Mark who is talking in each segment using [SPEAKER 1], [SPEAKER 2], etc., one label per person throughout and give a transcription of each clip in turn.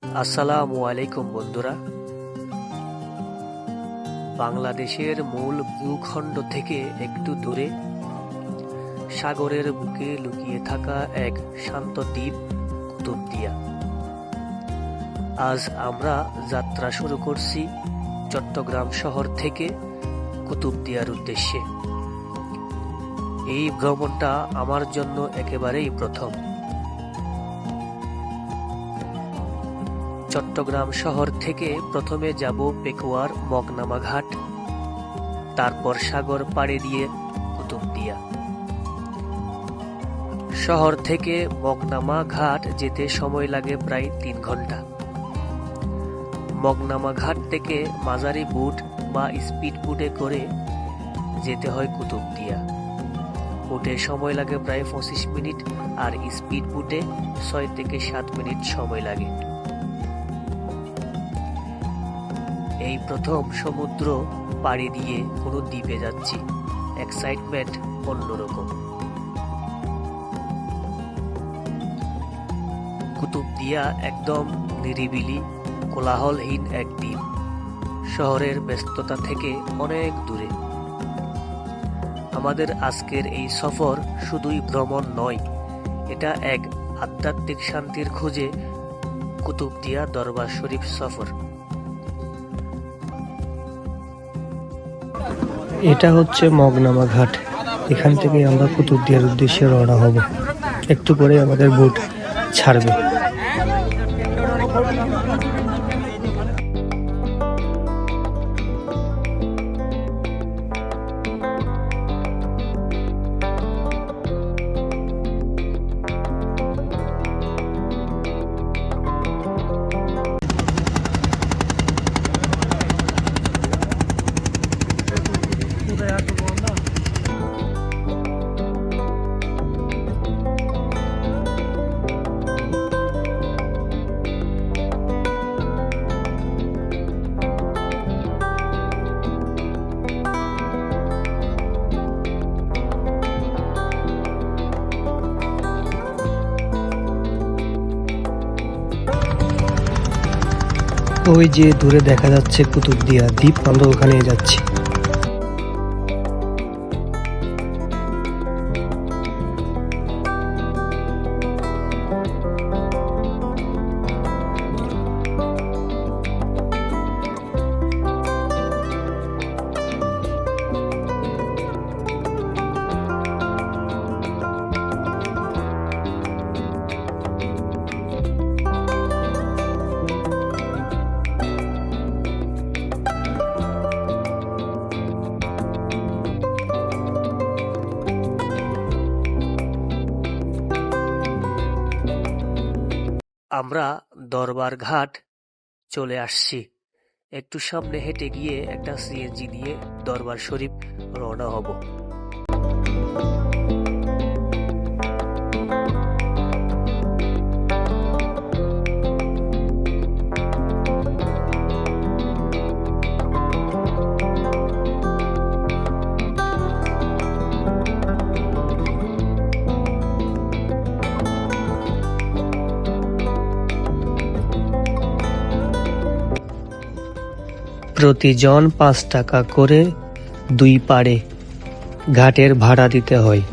[SPEAKER 1] আসসালামু আলাইকুম বন্ধুরা। বাংলাদেশের মূল ভূখণ্ড থেকে একটু দূরে সাগরের বুকে লুকিয়ে থাকা এক শান্ত দ্বীপ কুতুবদিয়া। আজ আমরা যাত্রা শুরু করছি চট্টগ্রাম শহর থেকে কুতুবদিয়ার উদ্দেশ্যে। এই ভ্রমণটা আমার জন্য একেবারেই প্রথম। চট্টগ্রাম শহর থেকে প্রথমে যাব পেকুয়ার মগনামা ঘাট, তারপর সাগর পাড়ি দিয়ে কুতুবদিয়া। শহর থেকে মগনামা ঘাট যেতে সময় লাগে প্রায় 3 ঘন্টা। মগনামা ঘাট থেকে মাঝারি বুট বা স্পিড বুটে করে যেতে হয় কুতুবদিয়া। বুটে সময় লাগে প্রায় 25 মিনিট আর স্পিড বুটে 6 থেকে 7 মিনিট সময় লাগে। এই প্রথম সমুদ্র পাড়ি দিয়ে কোনো দ্বীপে যাচ্ছি, এক্সাইটমেন্ট অন্যরকম। কুতুবদিয়া একদম নিরিবিলি, কোলাহলহীন এক দ্বীপ, শহরের ব্যস্ততা থেকে অনেক দূরে। আমাদের আজকের এই সফর শুধুই ভ্রমণ নয়, এটা এক আধ্যাত্মিক শান্তির খোঁজে কুতুবদিয়া দরবার শরীফ সফর।
[SPEAKER 2] এটা হচ্ছে মগনামা ঘাট। এখান থেকে আমরা কুতুবদিয়ার উদ্দেশ্যে রওনা হব। একটু পরে আমাদের বোট ছাড়বে। ওই যে দূরে দেখা যাচ্ছে কুতুবদিয়া দ্বীপ, আমরা ওখানে যাচ্ছি।
[SPEAKER 1] আমরা দরবার ঘাট চলে আসছি। একটু সামনে হেঁটে গিয়ে একটা সিএনজি নিয়ে দরবার শরীফ রওনা হব।
[SPEAKER 2] প্রতিজন 5 টাকা করে 2 পাড়ে ঘাটের ভাড়া দিতে হয়।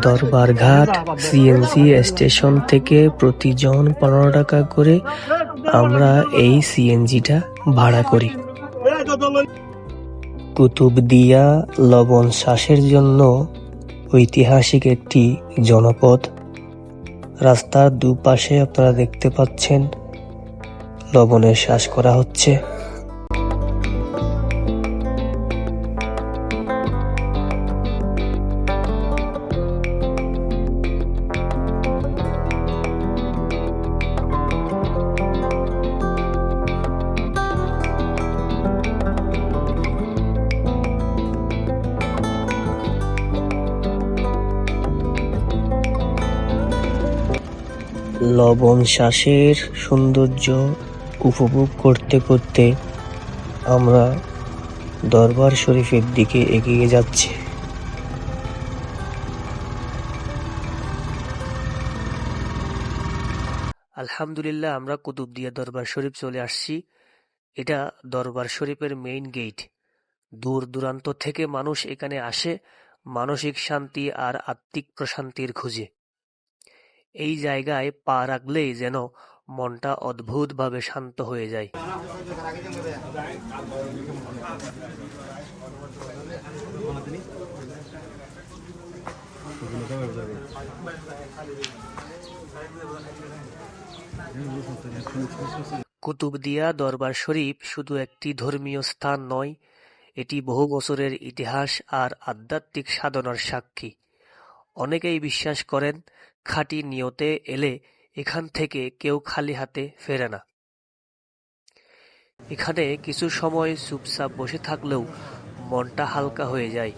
[SPEAKER 2] দরবারঘাট সিএনজি স্টেশন থেকে প্রতিজন 15 টাকা করে আমরা এই সিএনজিটা ভাড়া করি। কুতুবদিয়া লবণ চাষের জন্য ঐতিহাসিক একটি জনপদ। রাস্তার দুপাশে আপনারা দেখতে পাচ্ছেন লবণের চাষ করা হচ্ছে। লবণ শ্বাসের সৌন্দর্য উপভোগ করতে করতে আমরা দরবার শরীফের দিকে এগিয়ে যাচ্ছি।
[SPEAKER 1] আলহামদুলিল্লাহ, আমরা কুতুবদিয়া দরবার শরীফ চলে আসছি। এটা দরবার শরীফের মেইন গেট। দূর দূরান্ত থেকে মানুষ এখানে আসে মানসিক শান্তি আর আত্মিক প্রশান্তির খোঁজে। এই জায়গায় পা রাখলেই যেন মনটা অদ্ভুতভাবে শান্ত হয়ে যায়। কুতুবদিয়া দরবার শরীফ শুধু একটি ধর্মীয় স্থান নয়, এটি বহু বছরের ইতিহাস আর আধ্যাত্মিক সাধনার সাক্ষী। অনেকেই বিশ্বাস করেন, খাঁটি নিয়তে এলে এখান থেকে কেউ খালি হাতে ফেরে না। এখানে কিছু সময় চুপচাপ বসে থাকলেও মনটা হালকা হয়ে যায়।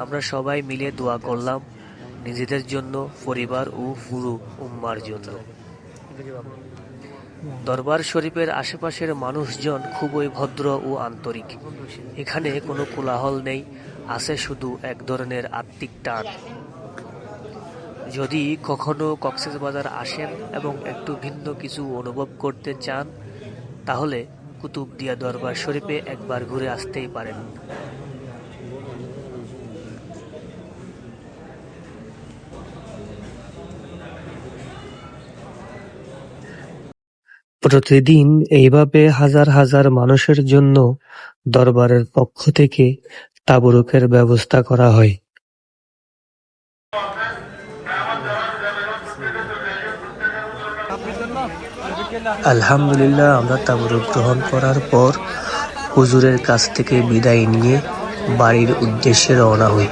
[SPEAKER 1] আমরা সবাই মিলে দোয়া করলাম, নিজেদের জন্য, পরিবার ও পুরো উম্মার জন্য। দরবার শরীফের আশেপাশের মানুষজন খুবই ভদ্র ও আন্তরিক। এখানে কোনো কোলাহল নেই, আছে শুধু এক ধরনের আত্মিক টান। যদি কখনো কক্সবাজার আসেন এবং একটু ভিন্ন কিছু অনুভব করতে চান, তাহলে কুতুবদিয়া দরবার শরীফে একবার ঘুরে আসতেই পারেন।
[SPEAKER 2] প্রতিদিন এইভাবে হাজার হাজার মানুষের জন্য দরবারের পক্ষ থেকে তাবরুকের ব্যবস্থা করা হয়। আলহামদুলিল্লাহ, আমরা তাবরুক গ্রহণ করার পর হুজুরের কাছ থেকে বিদায় নিয়ে বাড়ির উদ্দেশ্যে রওনা হই।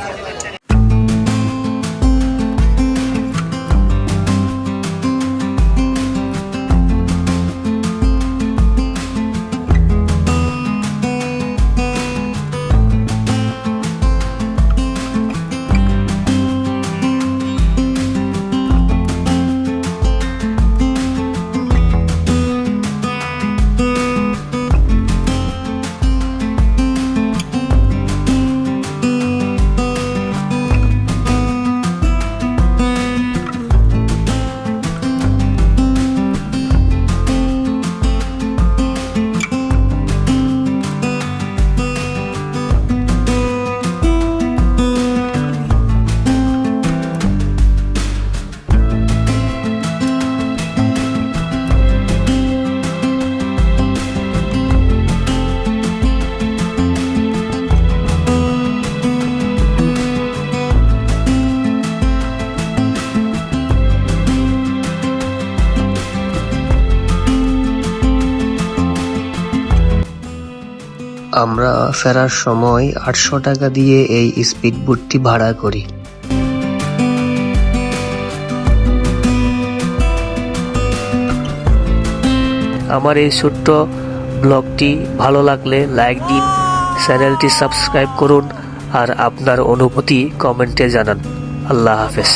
[SPEAKER 2] আমরা ফেরার সময় ৮০০ টাকা দিয়ে এই স্পিডবোটটি ভাড়া করি।
[SPEAKER 1] আমার এই ছোট্ট ব্লগটি ভালো লাগলে লাইক দিন, চ্যানেলটি সাবস্ক্রাইব করুন আর আপনার অনুভূতি কমেন্টে জানান। আল্লাহ হাফেজ।